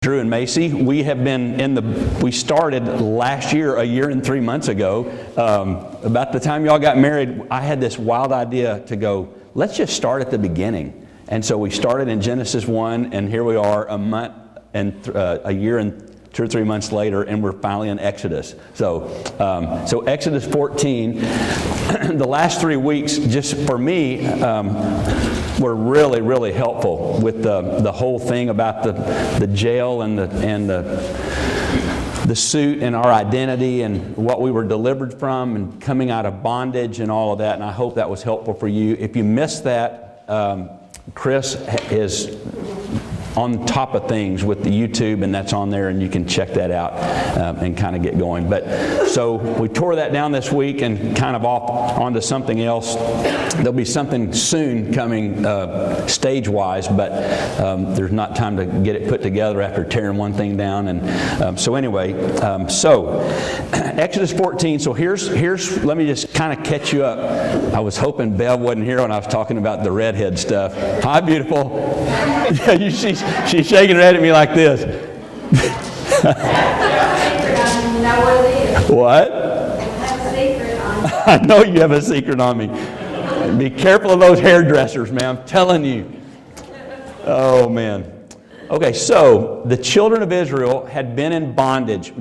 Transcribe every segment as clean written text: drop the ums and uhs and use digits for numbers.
Drew and Macy, we have been we started last year, a year and 3 months ago. About the time y'all got married, I had this wild idea to go, let's just start at the beginning. And so we started in Genesis 1, and here we are a month and a year and 2 or 3 months later, and we're finally in Exodus. So Exodus 14, the last 3 weeks, just for me, were really, really helpful with the whole thing about the jail and the suit and our identity and what we were delivered from and coming out of bondage and all of that. And I hope that was helpful for you. If you missed that, Chris is on top of things with the YouTube, and that's on there, and you can check that out and kind of get going. But so we tore that down this week and kind of off onto something else. There'll be something soon coming stage-wise, but there's not time to get it put together after tearing one thing down. And so anyway, Exodus 14. So here's let me just kind of catch you up. I was hoping Bev wasn't here when I was talking about the redhead stuff. Hi, beautiful. She's shaking her head at me like this. What? I know you have a secret on me. Be careful of those hairdressers, man. I'm telling you. Oh, man. Okay, so the children of Israel had been in bondage.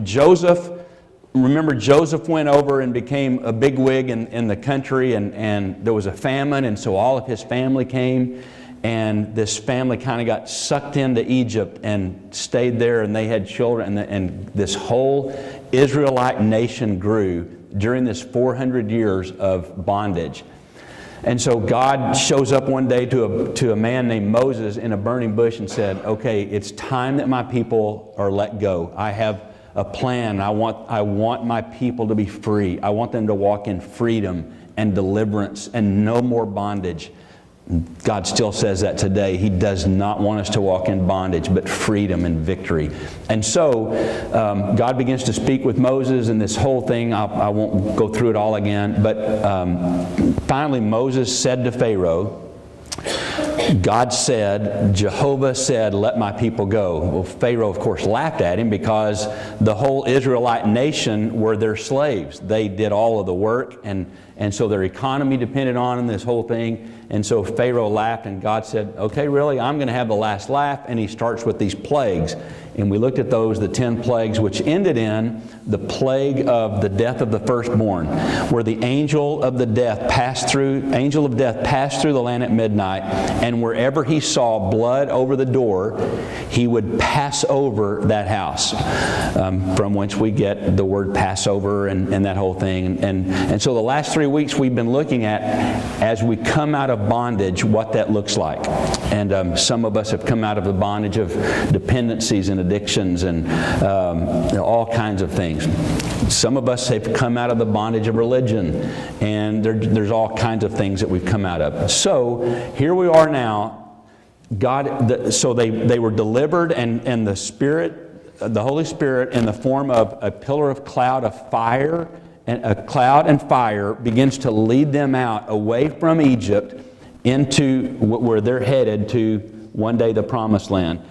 Remember Joseph went over and became a bigwig in the country, and there was a famine, and so all of his family came. And this family kind of got sucked into Egypt and stayed there, and they had children, and this whole Israelite nation grew during this 400 years of bondage. And so God shows up one day to a man named Moses in a burning bush and said, okay, it's time that my people are let go. I have a plan. I want my people to be free. I want them to walk in freedom and deliverance and no more bondage. God still says that today. He does not want us to walk in bondage, but freedom and victory. And so God begins to speak with Moses, and this whole thing, I won't go through it all again, but finally Moses said to Pharaoh, Jehovah said, let my people go. Well, Pharaoh, of course, laughed at him because the whole Israelite nation were their slaves. They did all of the work, and so their economy depended on this whole thing. And so Pharaoh laughed, and God said, okay, really, I'm going to have the last laugh. And he starts with these plagues. And we looked at those, the 10 plagues, which ended in the plague of the death of the firstborn, where the angel of death passed through the land at midnight, and wherever he saw blood over the door, he would pass over that house, from whence we get the word Passover and that whole thing. And so the last 3 weeks we've been looking at, as we come out of bondage, what that looks like. And some of us have come out of the bondage of dependencies and addictions and all kinds of things. Some of us have come out of the bondage of religion, and there's all kinds of things that we've come out of. So here we are now. So they were delivered, and the Spirit, the Holy Spirit, in the form of a pillar of cloud of fire, and a cloud and fire begins to lead them out away from Egypt into where they're headed to one day the Promised Land.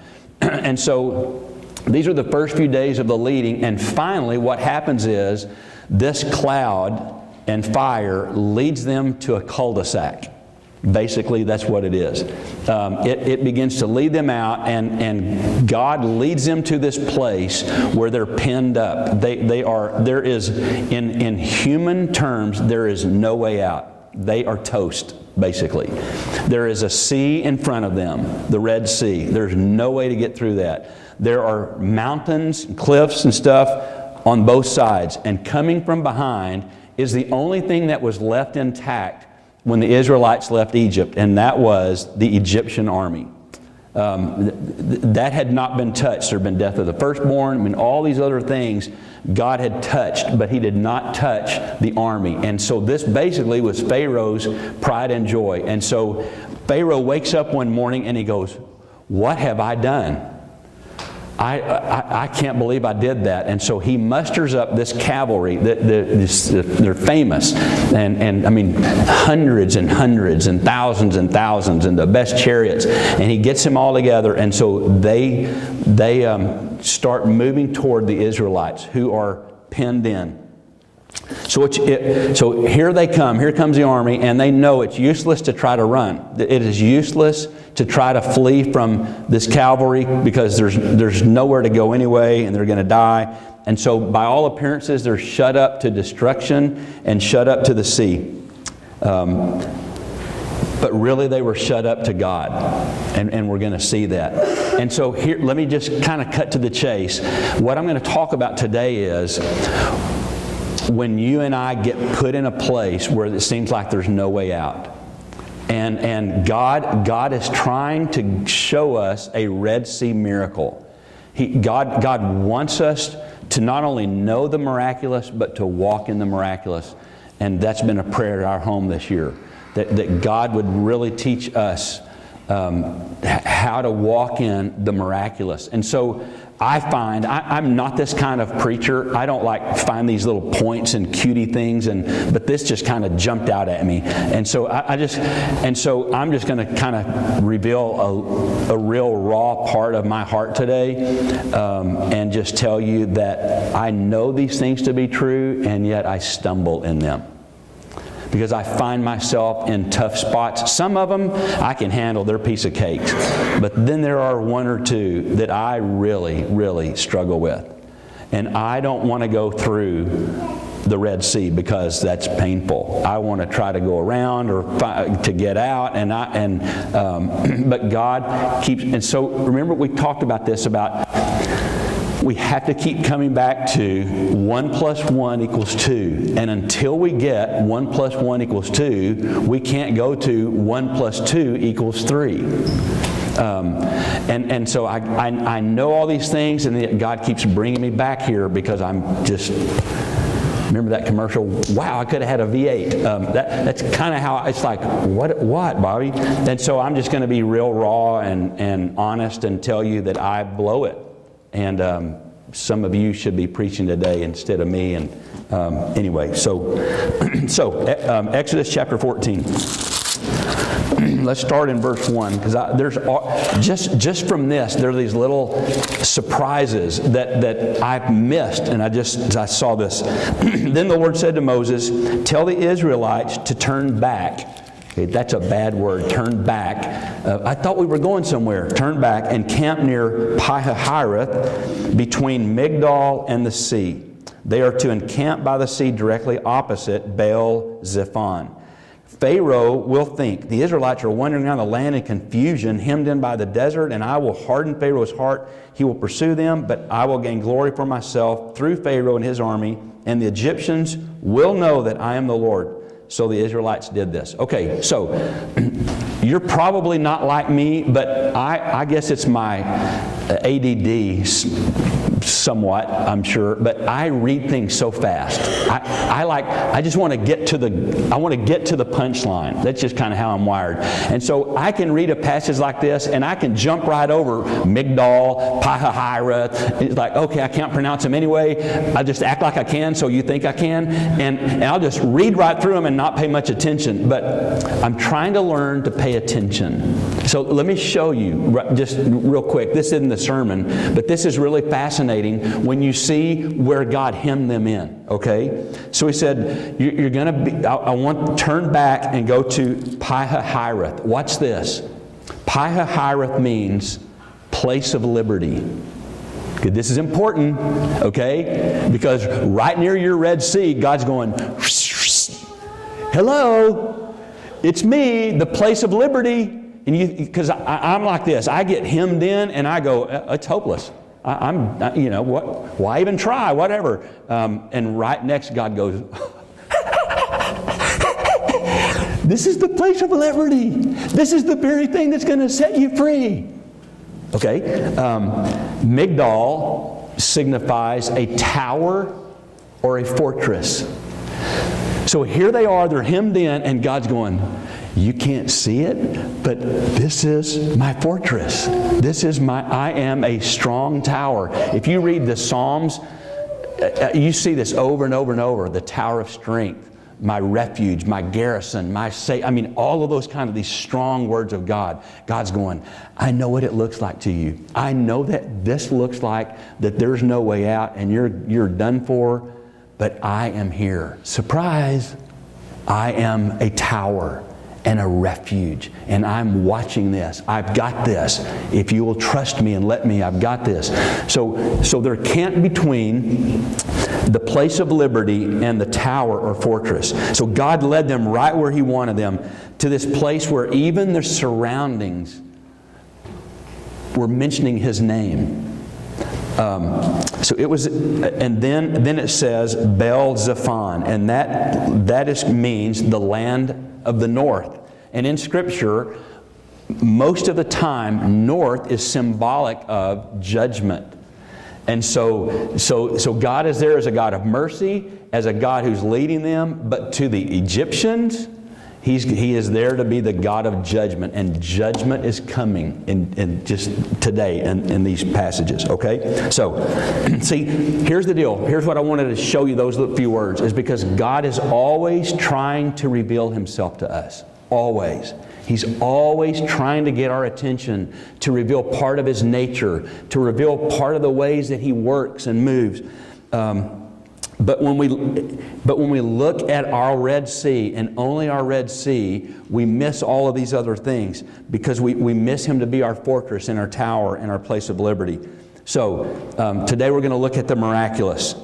And so these are the first few days of the leading, and finally what happens is this cloud and fire leads them to a cul-de-sac. Basically, that's what it is. It begins to lead them out, and God leads them to this place where they're penned up. There is, in human terms, there is no way out. They are toast, basically. There is a sea in front of them, the Red Sea. There's no way to get through that. There are mountains, cliffs, and stuff on both sides. And coming from behind is the only thing that was left intact when the Israelites left Egypt, and that was the Egyptian army. That had not been touched. There had been death of the firstborn, all these other things God had touched, but He did not touch the army. And so this basically was Pharaoh's pride and joy. And so Pharaoh wakes up one morning and he goes, "What have I done? I can't believe I did that. And so he musters up this cavalry. They're famous. And I mean, hundreds and hundreds and thousands and the best chariots. And he gets them all together. And so they start moving toward the Israelites who are penned in. So here they come. Here comes the army, and they know it's useless to try to run. It is useless to try to flee from this cavalry because there's nowhere to go anyway, and they're going to die. And so, by all appearances, they're shut up to destruction and shut up to the sea. But really, they were shut up to God, and we're going to see that. And so here, let me just kind of cut to the chase. What I'm going to talk about today is when you and I get put in a place where it seems like there's no way out. And God is trying to show us a Red Sea miracle. God wants us to not only know the miraculous, but to walk in the miraculous. And that's been a prayer at our home this year. That God would really teach us how to walk in the miraculous. And so I find, I'm not this kind of preacher. I don't like find these little points and cutie things, but this just kind of jumped out at me. And so I'm just going to kind of reveal a real raw part of my heart today, and just tell you that I know these things to be true, and yet I stumble in them. Because I find myself in tough spots. Some of them I can handle, they're a piece of cake. But then there are one or two that I really, really struggle with. And I don't want to go through the Red Sea because that's painful. I want to try to go around or to get out. But God keeps. And so remember we talked about this we have to keep coming back to 1 + 1 = 2. And until we get 1 + 1 = 2, we can't go to 1 + 2 = 3. And so I know all these things, and yet God keeps bringing me back here because I'm just... Remember that commercial? Wow, I could have had a V8. That's kind of how it's like, what, Bobby? And so I'm just going to be real raw and honest and tell you that I blow it. And some of you should be preaching today instead of me. And anyway, so Exodus chapter 14. Let's start in verse 1, because there's just from this there are these little surprises that I've missed, and I saw this. Then the Lord said to Moses, "Tell the Israelites to turn back." Okay, that's a bad word, turn back. I thought we were going somewhere. Turn back and camp near Pi-hahiroth between Migdol and the sea. They are to encamp by the sea directly opposite Baal-zephon. Pharaoh will think, the Israelites are wandering around the land in confusion, hemmed in by the desert, and I will harden Pharaoh's heart. He will pursue them, but I will gain glory for myself through Pharaoh and his army, and the Egyptians will know that I am the Lord. So the Israelites did this. Okay, so you're probably not like me, but I guess it's my ADD somewhat, I'm sure, but I read things so fast. I just want to get to the punchline. That's just kind of how I'm wired. And so I can read a passage like this, and I can jump right over Migdol, Pi-hahiroth. It's like, okay, I can't pronounce them anyway. I just act like I can, so you think I can, and I'll just read right through them and not pay much attention. But I'm trying to learn to pay attention. So let me show you just real quick. This isn't the sermon, but this is really fascinating when you see where God hemmed them in. Okay, so He said, "You're going to be. I want to turn back and go to Pi-hahiroth." Watch this. Pi-hahiroth means place of liberty. Okay, this is important. Okay, because right near your Red Sea, God's going, "Hello, it's me, the place of liberty." And because I'm like this, I get hemmed in, and I go, "It's hopeless. What? Why even try? Whatever." And right next, God goes, "This is the place of liberty. This is the very thing that's going to set you free." Okay. Migdol signifies a tower or a fortress. So here they are, they're hemmed in, and God's going, You can't see it, but this is my fortress. I am a strong tower. If you read the Psalms, you see this over and over and over. The tower of strength, my refuge, my garrison, all of those these strong words of God. God's going, I know what it looks like to you. I know that this looks like that there's no way out and you're done for, but I am here. Surprise! I am a tower and a refuge, and I'm watching this. I've got this. If you will trust me and let me, I've got this. So they're camped between the place of liberty and the tower or fortress. So God led them right where He wanted them, to this place where even their surroundings were mentioning His name. So it was, and then it says Bel Zephon, and that means the land of the north. And in Scripture, most of the time, north is symbolic of judgment. And so God is there as a God of mercy, as a God who's leading them, but to the Egyptians, He is there to be the God of judgment, and judgment is coming in just today in these passages, okay? So, see, here's the deal. Here's what I wanted to show you, those few words, is because God is always trying to reveal Himself to us. Always. He's always trying to get our attention, to reveal part of His nature, to reveal part of the ways that He works and moves. But when we look at our Red Sea, and only our Red Sea, we miss all of these other things, because we miss Him to be our fortress and our tower and our place of liberty. So today we're going to look at the miraculous.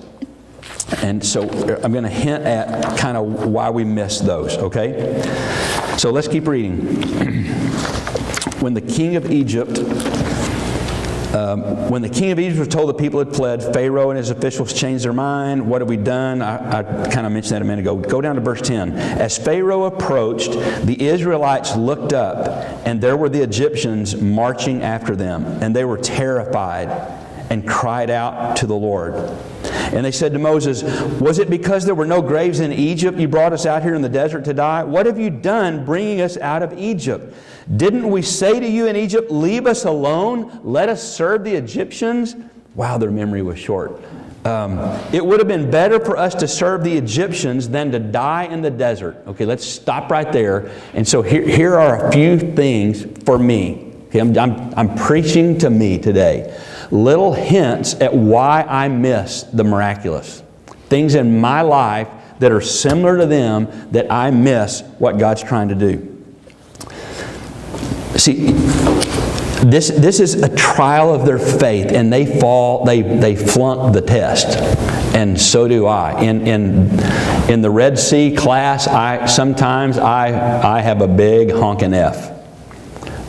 And so I'm going to hint at kind of why we miss those, okay? So let's keep reading. When the king of Egypt was told the people had fled, Pharaoh and his officials changed their mind. What have we done? I kind of mentioned that a minute ago. Go down to verse 10. As Pharaoh approached, the Israelites looked up, and there were the Egyptians marching after them, and they were terrified and cried out to the Lord. And they said to Moses, was it because there were no graves in Egypt you brought us out here in the desert to die? What have you done bringing us out of Egypt? Didn't we say to you in Egypt, leave us alone, let us serve the Egyptians? Wow, their memory was short. It would have been better for us to serve the Egyptians than to die in the desert. Okay, let's stop right there. And so here are a few things for me. Okay, I'm preaching to me today. Little hints at why I miss the miraculous. Things in my life that are similar to them that I miss what God's trying to do. See, this is a trial of their faith, and they flunk the test. And so do I. In the Red Sea class, sometimes I have a big honking F.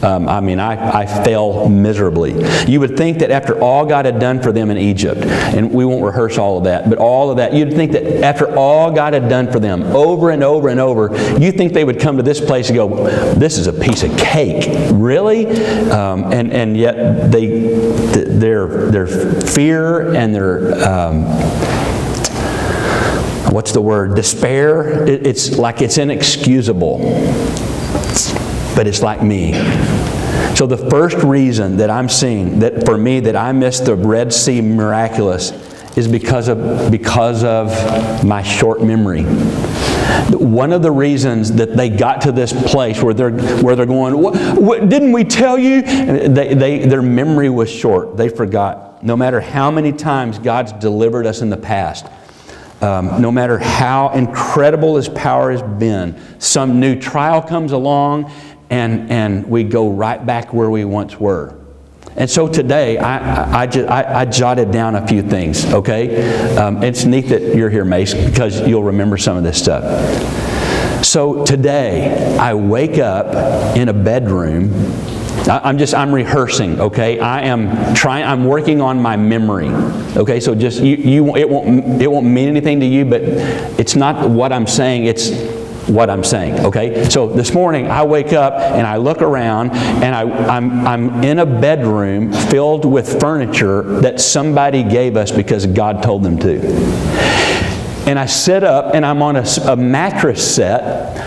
I fail miserably. You would think that after all God had done for them in Egypt, and we won't rehearse all of that, but all of that, you'd think that after all God had done for them over and over and over, you'd think they would come to this place and go, this is a piece of cake. Really? And yet their fear and their despair, it's like it's inexcusable. But it's like me. So the first reason that I'm seeing that for me that I miss the Red Sea miraculous is because of my short memory. One of the reasons that they got to this place where they're going, what didn't we tell you? Their memory was short. They forgot. No matter how many times God's delivered us in the past, no matter how incredible His power has been, some new trial comes along, and we go right back where we once were. And so today, I jotted down a few things, okay? It's neat that you're here, Mace, because you'll remember some of this stuff. So today, I wake up in a bedroom. I'm rehearsing, okay? I'm working on my memory, okay? So just, it won't mean anything to you, but it's not what I'm saying, it's what I'm saying, okay? So this morning I wake up and I look around and I'm in a bedroom filled with furniture that somebody gave us because God told them to. And I sit up and I'm on a mattress set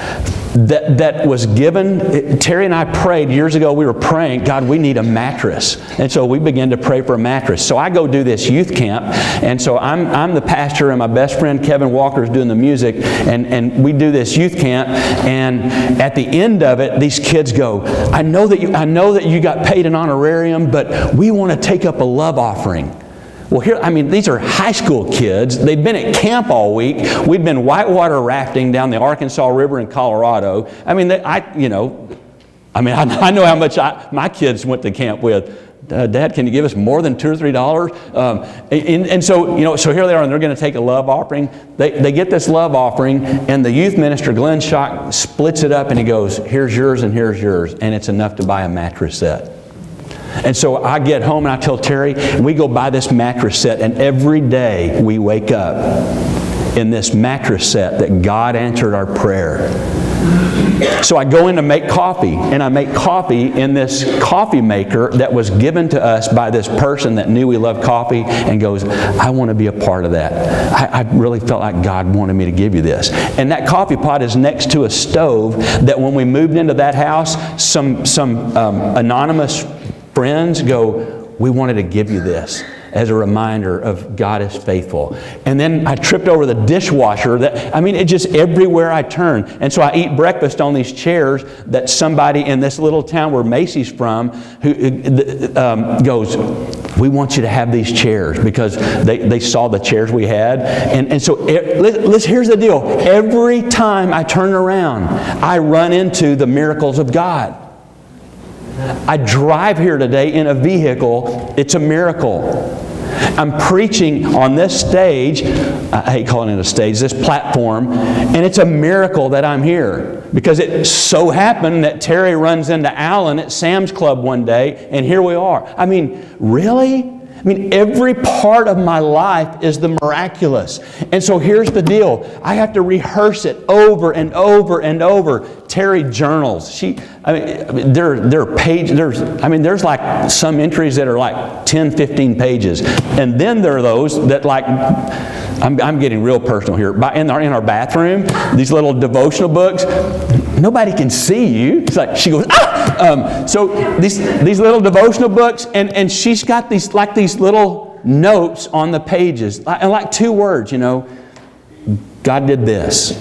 that was given. Terry and I prayed years ago. We were praying, God, we need a mattress. And so we began to pray for a mattress. So I go do this youth camp. And so I'm the pastor, and my best friend Kevin Walker is doing the music. And we do this youth camp. And at the end of it, these kids go, I know that you got paid an honorarium, but we want to take up a love offering. Well, these are high school kids. They've been at camp all week. We've been whitewater rafting down the Arkansas River in Colorado. I know how much my kids went to camp with. Dad, can you give us more than $2 or $3? So here they are, and they're going to take a love offering. They get this love offering, and the youth minister, Glenn Schock, splits it up, and he goes, here's yours and here's yours, and it's enough to buy a mattress set. And so I get home and I tell Terry, and we go buy this mattress set, and every day we wake up in this mattress set that God answered our prayer. So I go in to make coffee, and I make coffee in this coffee maker that was given to us by this person that knew we loved coffee, and goes, I want to be a part of that. I really felt like God wanted me to give you this. And that coffee pot is next to a stove that when we moved into that house, some anonymous friends go, we wanted to give you this as a reminder of God is faithful. And then I tripped over the dishwasher. It's just everywhere I turn. And so I eat breakfast on these chairs that somebody in this little town where Macy's from goes, we want you to have these chairs, because they saw the chairs we had. And so here's the deal. Every time I turn around, I run into the miracles of God. I drive here today in a vehicle. It's a miracle. I'm preaching on this stage. I hate calling it a stage, this platform. And it's a miracle that I'm here. Because it so happened that Terry runs into Alan at Sam's Club one day, and here we are. Really? Every part of my life is the miraculous. And so here's the deal. I have to rehearse it over and over and over. Terry journals. There are pages. There's like some entries that are like 10, 15 pages. And then there are those that I'm getting real personal here. In our bathroom, these little devotional books, nobody can see you. It's like she goes, so these little devotional books, and she's got these little notes on the pages, and like 2 words, God did this.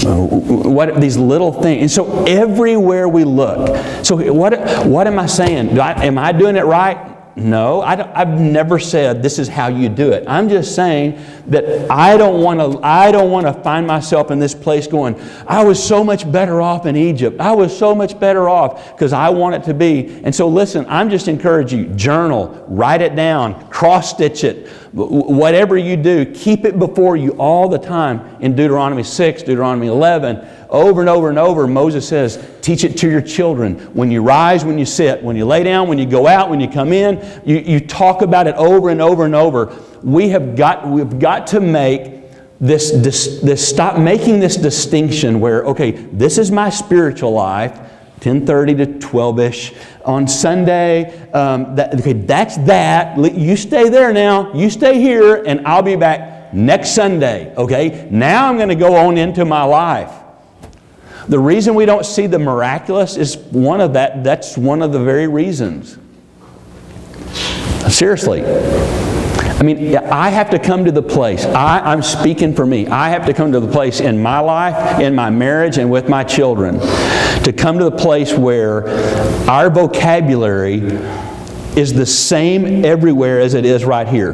What these little things, and so everywhere we look. So what am I saying? Am I doing it right? No, I've never said this is how you do it. I'm just saying that I don't want to find myself in this place going, I was so much better off in Egypt. I was so much better off, because I want it to be. And so listen, I'm just encouraging you, journal, write it down, cross-stitch it. Whatever you do, keep it before you all the time. In Deuteronomy 6, Deuteronomy 11, over and over and over, Moses says, teach it to your children. When you rise, when you sit, when you lay down, when you go out, when you come in, you talk about it over and over and over. We've got to make this stop making this distinction where, okay, this is my spiritual life, 10:30 to 12-ish on Sunday. That's that. You stay there now. You stay here, and I'll be back next Sunday. Okay? Now I'm going to go on into my life. The reason we don't see the miraculous is one of that. That's one of the very reasons. Seriously. I have to come to the place. I'm speaking for me. I have to come to the place in my life, in my marriage, and with my children, to come to the place where our vocabulary is the same everywhere as it is right here.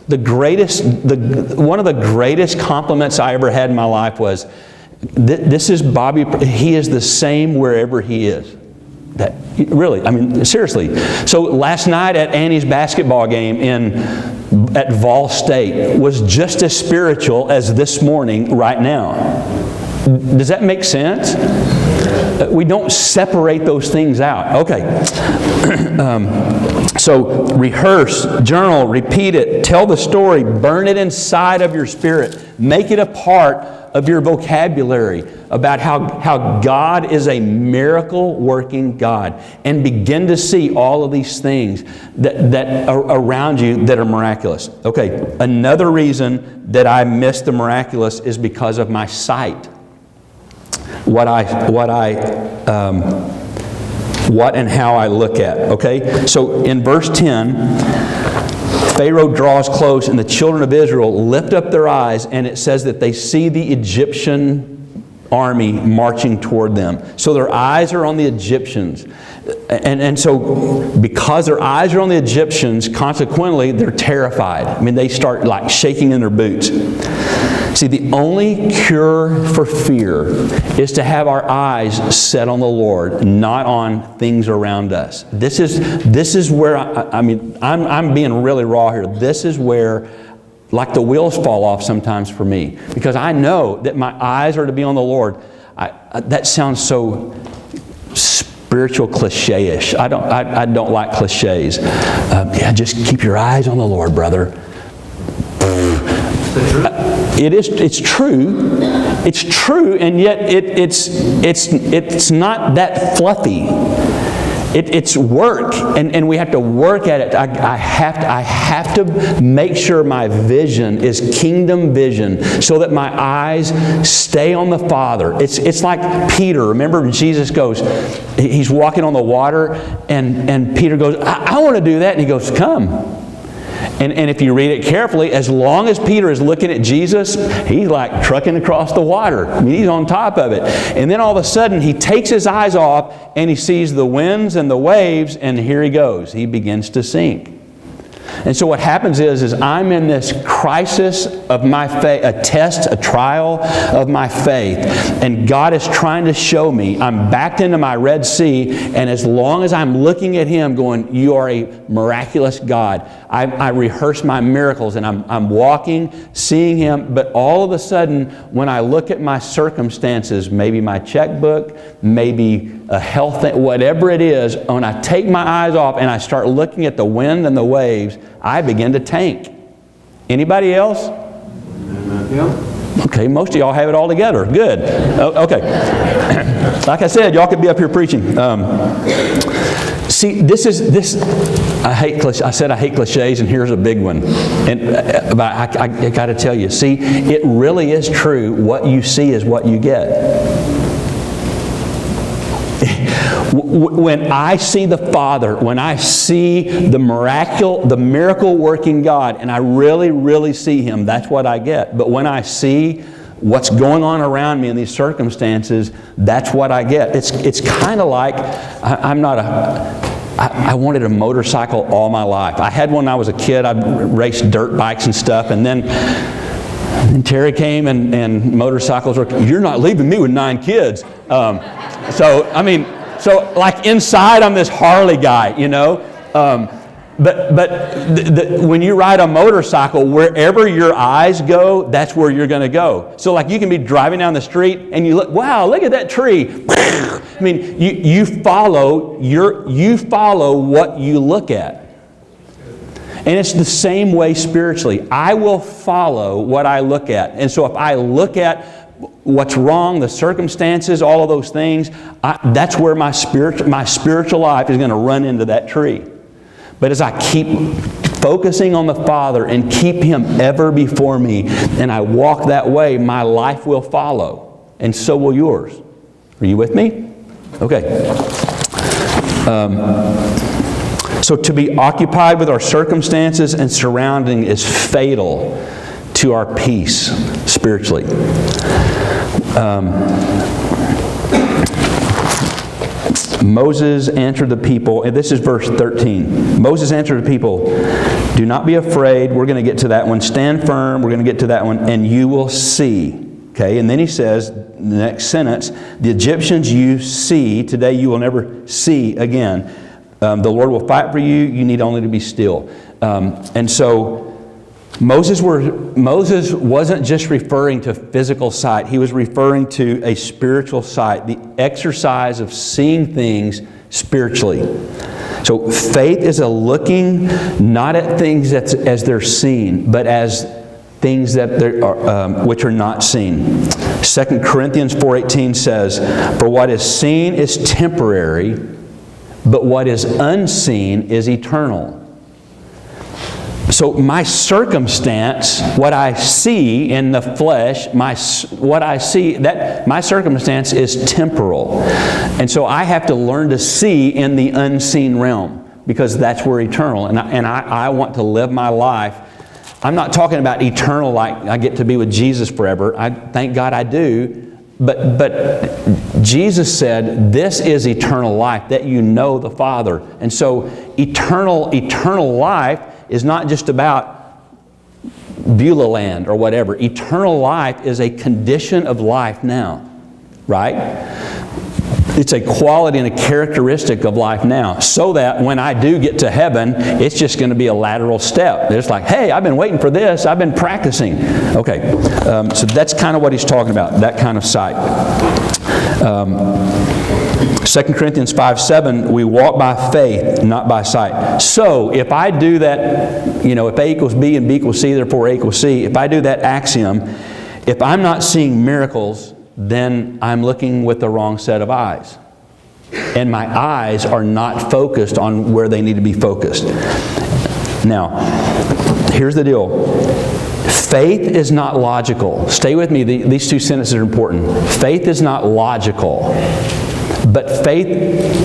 One of the greatest compliments I ever had in my life was, this is Bobby. He is the same wherever he is. Seriously. So last night at Annie's basketball game at Vol State was just as spiritual as this morning right now. Does that make sense? We don't separate those things out. Okay. So rehearse, journal, repeat it, tell the story, burn it inside of your spirit, make it a part of your vocabulary about how God is a miracle-working God, and begin to see all of these things that are around you that are miraculous. Okay, another reason that I miss the miraculous is because of my sight. what and how I look at. Okay? So in verse 10, Pharaoh draws close, and the children of Israel lift up their eyes, and it says that they see the Egyptian army marching toward them. So their eyes are on the Egyptians. And so because their eyes are on the Egyptians, consequently, they're terrified. I mean, they start like shaking in their boots. See, the only cure for fear is to have our eyes set on the Lord, not on things around us. This is where, I'm being really raw here. This is where, like, the wheels fall off sometimes for me, because I know that my eyes are to be on the Lord. That sounds so spiritual cliche-ish. I don't like cliches. Just keep your eyes on the Lord, brother. It's true. It's true, and yet it's not that fluffy. It's work, and we have to work at it. I have to make sure my vision is kingdom vision, so that my eyes stay on the Father. It's like Peter. Remember, Jesus goes, he's walking on the water, and Peter goes, I want to do that, and he goes, come. And if you read it carefully, as long as Peter is looking at Jesus, he's like trucking across the water. I mean, he's on top of it. And then all of a sudden, he takes his eyes off, and he sees the winds and the waves, and here he goes. He begins to sink. And so what happens is I'm in this crisis of my faith, a test, a trial of my faith. And God is trying to show me, I'm backed into my Red Sea, and as long as I'm looking at Him going, you are a miraculous God, I rehearse my miracles, and I'm walking, seeing Him, but all of a sudden, when I look at my circumstances, maybe my checkbook, maybe a health thing, whatever it is, when I take my eyes off and I start looking at the wind and the waves, I begin to tank. Anybody else? Yeah. Okay, most of y'all have it all together. Good. Okay. Like I said, y'all could be up here preaching. See, I said I hate cliches, and here's a big one. But I got to tell you, see, it really is true. What you see is what you get. When I see the Father, when I see the miracle working God, and I really, really see Him, that's what I get. But when I see what's going on around me in these circumstances, that's what I get. It's kind of like, I wanted a motorcycle all my life. I had one when I was a kid. I raced dirt bikes and stuff, and then Terry came, and motorcycles were, you're not leaving me with 9 kids. So like inside I'm this Harley guy, you know. But when you ride a motorcycle, wherever your eyes go, that's where you're going to go. So like you can be driving down the street and you look, wow, look at that tree. I mean, you follow what you look at. And it's the same way spiritually. I will follow what I look at. And so if I look at what's wrong, the circumstances, all of those things, that's where my spiritual life is going to run into that tree. But as I keep focusing on the Father and keep Him ever before me, and I walk that way, my life will follow. And so will yours. Are you with me? Okay. So to be occupied with our circumstances and surrounding is fatal to our peace spiritually. Moses answered the people, and this is verse 13. Moses answered the people, do not be afraid. We're going to get to that one. Stand firm. We're going to get to that one, and you will see. Okay, and then he says, the next sentence, the Egyptians you see, today you will never see again. The Lord will fight for you. You need only to be still. And so Moses wasn't just referring to physical sight. He was referring to a spiritual sight, the exercise of seeing things spiritually. So faith is a looking not at things as they're seen, but as things that which are not seen. 2 Corinthians 4:18 says, for what is seen is temporary, but what is unseen is eternal. So my circumstance, what I see in the flesh, my circumstance is temporal. And so I have to learn to see in the unseen realm, because that's where eternal. And I want to live my life. I'm not talking about eternal like I get to be with Jesus forever. Thank God I do. But Jesus said, this is eternal life, that you know the Father. And so eternal life is not just about Beulah land or whatever. Eternal life is a condition of life now, right? It's a quality and a characteristic of life now, so that when I do get to heaven, it's just going to be a lateral step. It's like, hey, I've been waiting for this. I've been practicing. Okay, so that's kind of what he's talking about, that kind of sight. 2 Corinthians 5:7, we walk by faith, not by sight. So if I do that, if A equals B and B equals C, therefore A equals C, if I do that axiom, if I'm not seeing miracles, then I'm looking with the wrong set of eyes. And my eyes are not focused on where they need to be focused. Now, here's the deal. Faith is not logical. Stay with me. These two sentences are important. Faith is not logical. But faith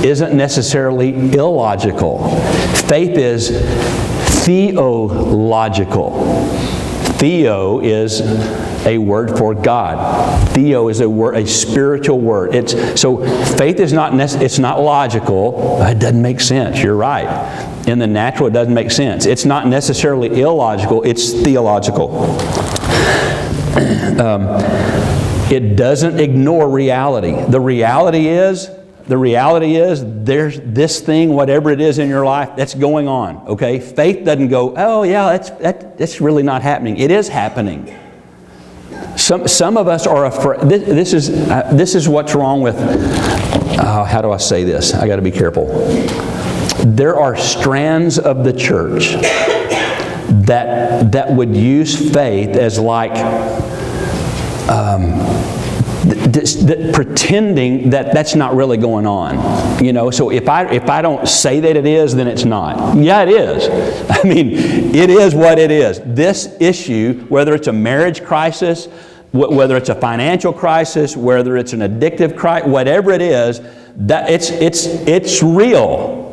isn't necessarily illogical. Faith is theological. Theo is a word for God. Theo is a spiritual word. So faith is not it's not logical. It doesn't make sense. You're right. In the natural, it doesn't make sense. It's not necessarily illogical. It's theological. It doesn't ignore reality. The reality is there's this thing, whatever it is in your life, that's going on. Okay? Faith doesn't go, oh yeah, that's really not happening. It is happening. Some of us are afraid. This is what's wrong with. How do I say this? I got to be careful. There are strands of the church that would use faith as like pretending that that's not really going on. So if I don't say that it is, then it's not. Yeah, it is. I mean, it is what it is. This issue, whether it's a marriage crisis, whether it's a financial crisis, whether it's an addictive crisis, whatever it is, that it's real.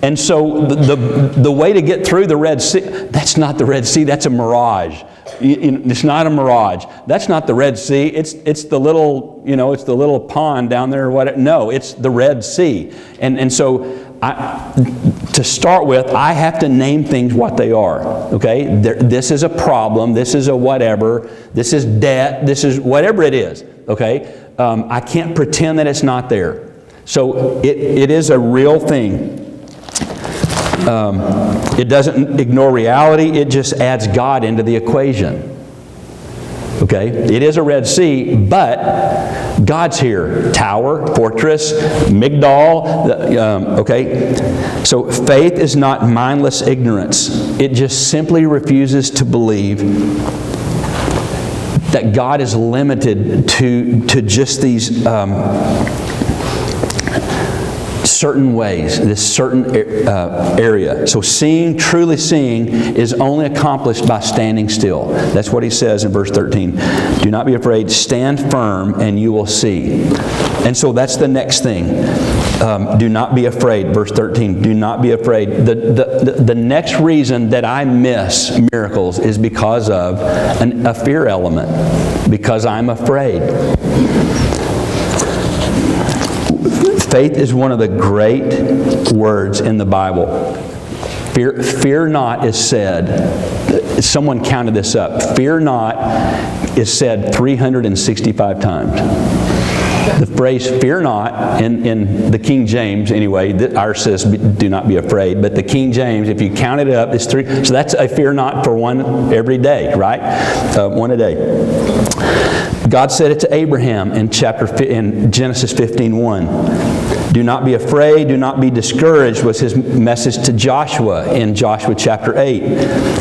And so the way to get through the Red Sea, that's not the Red Sea, that's a mirage. It's not a mirage. That's not the Red Sea. It's the little, it's the little pond down there. No, it's the Red Sea. And so to start with, I have to name things what they are. Okay? This is a problem. This is a whatever. This is debt. This is whatever it is. Okay? I can't pretend that it's not there. So it is a real thing. It doesn't ignore reality. It just adds God into the equation. Okay? It is a Red Sea, but God's here. Tower, fortress, Migdal. Okay? So faith is not mindless ignorance. It just simply refuses to believe that God is limited to just these certain ways, this certain area. So truly seeing is only accomplished by standing still. That's what he says in verse 13. Do not be afraid, stand firm and you will see. And so that's the next thing. Do not be afraid, verse 13. Do not be afraid. The next reason that I miss miracles is because of a fear element. Because I'm afraid. Faith is one of the great words in the Bible. Fear not is said. Someone counted this up. Fear not is said 365 times. The phrase fear not, in the King James anyway, ours says do not be afraid, but the King James, if you count it up, it's 3. So that's a fear not for one every day, right? One a day. God said it to Abraham in Genesis 15:1. Do not be afraid, do not be discouraged was his message to Joshua in Joshua chapter 8.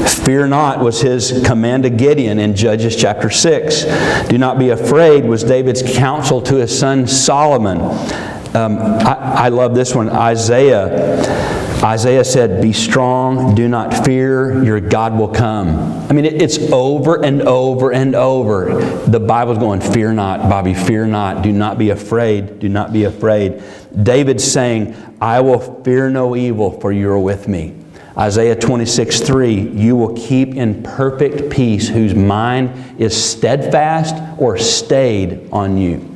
Fear not was his command to Gideon in Judges chapter 6. Do not be afraid was David's counsel to his son Solomon. I love this one. Isaiah Isaiah said, be strong, do not fear, your God will come. I mean, it's over and over and over. The Bible's going, fear not, Bobby, fear not. Do not be afraid. Do not be afraid. David's saying, I will fear no evil, for you are with me. Isaiah 26:3, you will keep in perfect peace whose mind is steadfast or stayed on you.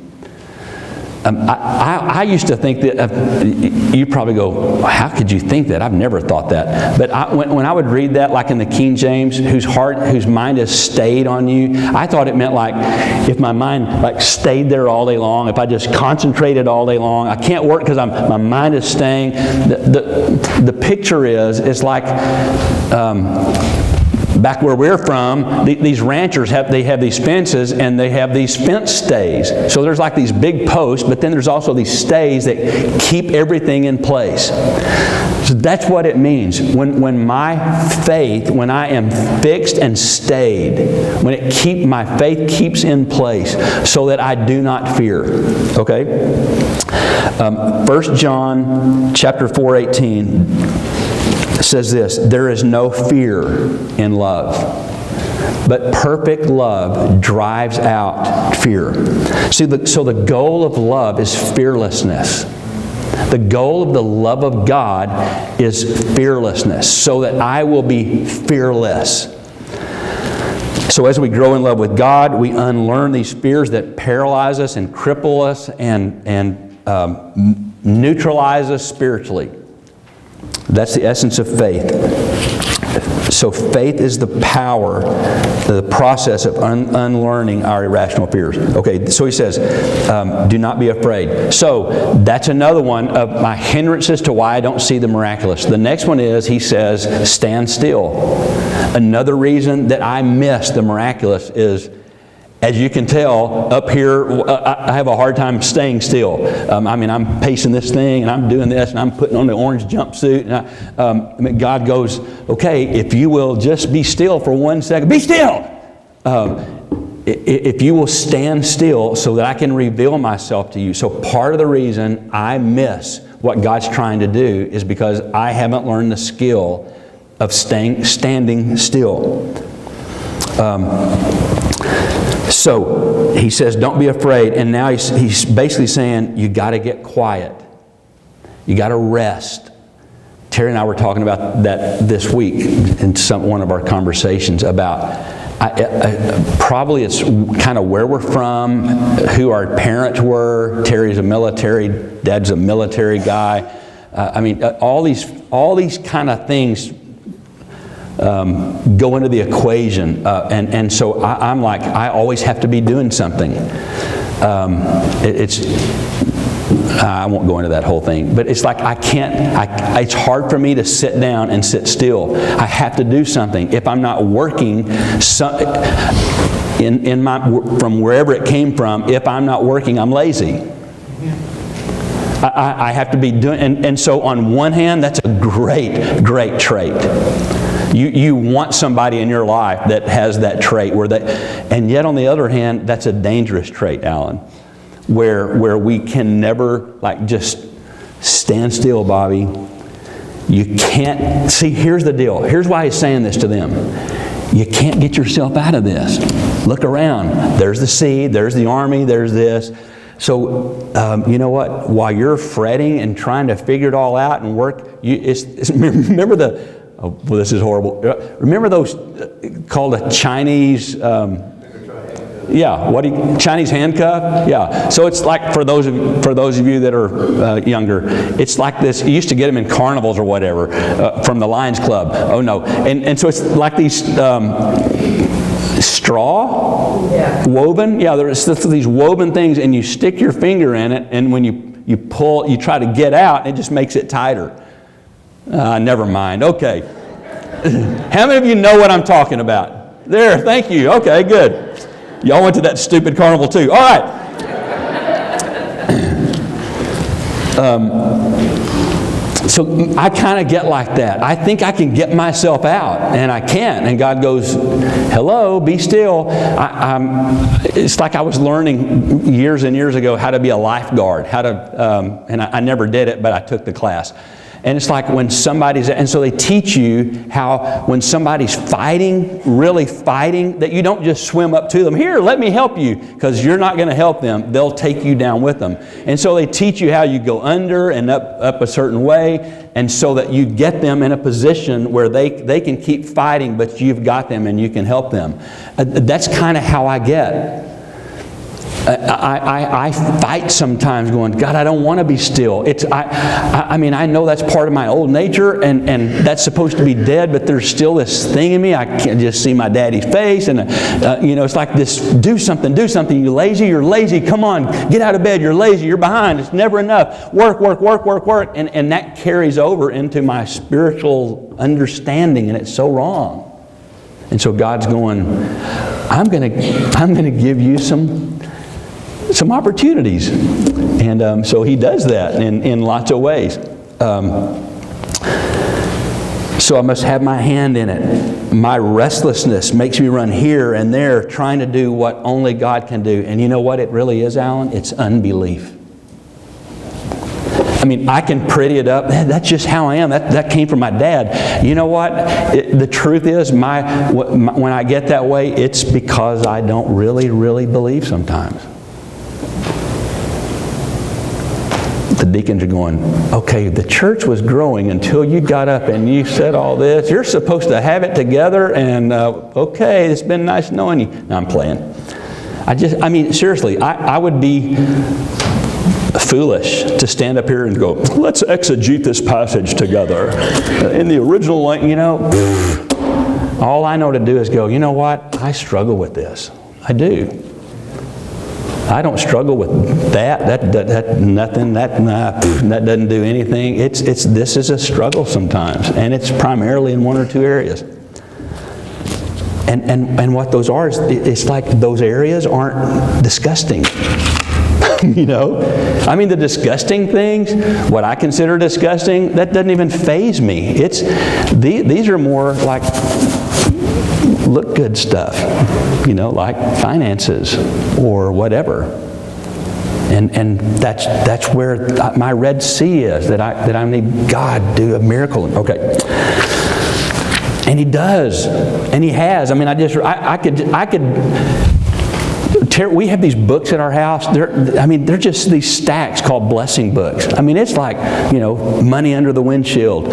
I used to think that, you probably go, how could you think that? I've never thought that. But when I would read that, like in the King James, whose mind is stayed on you, I thought it meant like, if my mind like stayed there all day long, if I just concentrated all day long, I can't work because my mind is staying. The picture is like, back where we're from, these ranchers have these fences and they have these fence stays. So there's like these big posts, but then there's also these stays that keep everything in place. So that's what it means. When my faith, when I am fixed and stayed, when my faith keeps in place so that I do not fear. Okay? 1 John chapter 4:18 says this, there is no fear in love, but perfect love drives out fear. See, so the goal of love is fearlessness. The goal of the love of God is fearlessness, so that I will be fearless. So as we grow in love with God, we unlearn these fears that paralyze us and cripple us and neutralize us spiritually. That's the essence of faith. So faith is the power, the process of unlearning our irrational fears. Okay, so he says, do not be afraid. So that's another one of my hindrances to why I don't see the miraculous. The next one is, he says, stand still. Another reason that I miss the miraculous is, as you can tell, up here, I have a hard time staying still. I mean, I'm pacing this thing, and I'm doing this, and I'm putting on the orange jumpsuit. And God goes, okay, if you will just be still for 1 second, be still! If you will stand still so that I can reveal myself to you. So part of the reason I miss what God's trying to do is because I haven't learned the skill of standing still. So he says, don't be afraid. And now he's basically saying, you got to get quiet. You got to rest. Terry and I were talking about that this week in one of our conversations about, probably it's kind of where we're from, who our parents were. Terry's a military, Dad's a military guy. I mean, all these kind of things go into the equation, and so I'm like, I always have to be doing something. I won't go into that whole thing, but it's like it's hard for me to sit down and sit still. I have to do something. If I'm not working from wherever it came from, if I'm not working, I'm lazy. I have to be doing, and so on one hand, that's a great trait. You want somebody in your life that has that trait, and yet on the other hand, that's a dangerous trait, Alan, where we can never just stand still, Bobby. You can't see. Here's the deal. Here's why he's saying this to them. You can't get yourself out of this. Look around. There's the sea. There's the army. There's this. So you know what? While you're fretting and trying to figure it all out and work, remember the. Oh, well, this is horrible. Remember those called a Chinese, Chinese handcuff? Yeah. So it's like, for those of you that are younger, it's like this. You used to get them in carnivals or whatever from the Lions Club. Oh no. And so it's like these straw woven. Yeah, there's these woven things, and you stick your finger in it, and when you pull, you try to get out, it just makes it tighter. Never mind. Okay. How many of you know what I'm talking about? There, thank you. Okay, good. Y'all went to that stupid carnival too. All right. So I kind of get like that. I think I can get myself out, and I can't. And God goes, hello, be still. It's like I was learning years and years ago how to be a lifeguard, and I never did it, but I took the class. And it's like when and so they teach you how when somebody's fighting, really fighting, that you don't just swim up to them, here, let me help you, because you're not going to help them. They'll take you down with them. And so they teach you how you go under and up a certain way, and so that you get them in a position where they can keep fighting, but you've got them and you can help them. That's kind of how I get. I fight sometimes going, God, I don't want to be still. I mean, I know that's part of my old nature, and that's supposed to be dead, but there's still this thing in me. I can't just see my daddy's face, and it's like this, do something. You're lazy, come on, get out of bed, you're lazy, you're behind, it's never enough. Work. And that carries over into my spiritual understanding, and it's so wrong. And so God's going, I'm going to give you some opportunities. And so He does that in lots of ways. So I must have my hand in it. My restlessness makes me run here and there trying to do what only God can do. And you know what it really is, Alan? It's unbelief. I mean, I can pretty it up. That's just how I am. That came from my dad. You know what? The truth is, when I get that way, it's because I don't really, really believe sometimes. The deacons are going, okay, the church was growing until you got up and you said all this. You're supposed to have it together, and okay, it's been nice knowing you. No, I'm playing. I mean, seriously, I would be foolish to stand up here and go, let's exegete this passage together. In the original, all I know to do is go, you know what? I struggle with this. I do. I don't struggle with that nothing, that doesn't do anything. This is a struggle sometimes, and it's primarily in one or two areas. And what those are is, it's like those areas aren't disgusting. I mean, the disgusting things, what I consider disgusting, that doesn't even faze me. These are more like look good stuff, like finances or whatever. And that's where my Red Sea is, that I need God do a miracle. Okay. And He does, and He has. I mean, I could. We have these books at our house. They're just these stacks called blessing books. I mean, it's like, money under the windshield.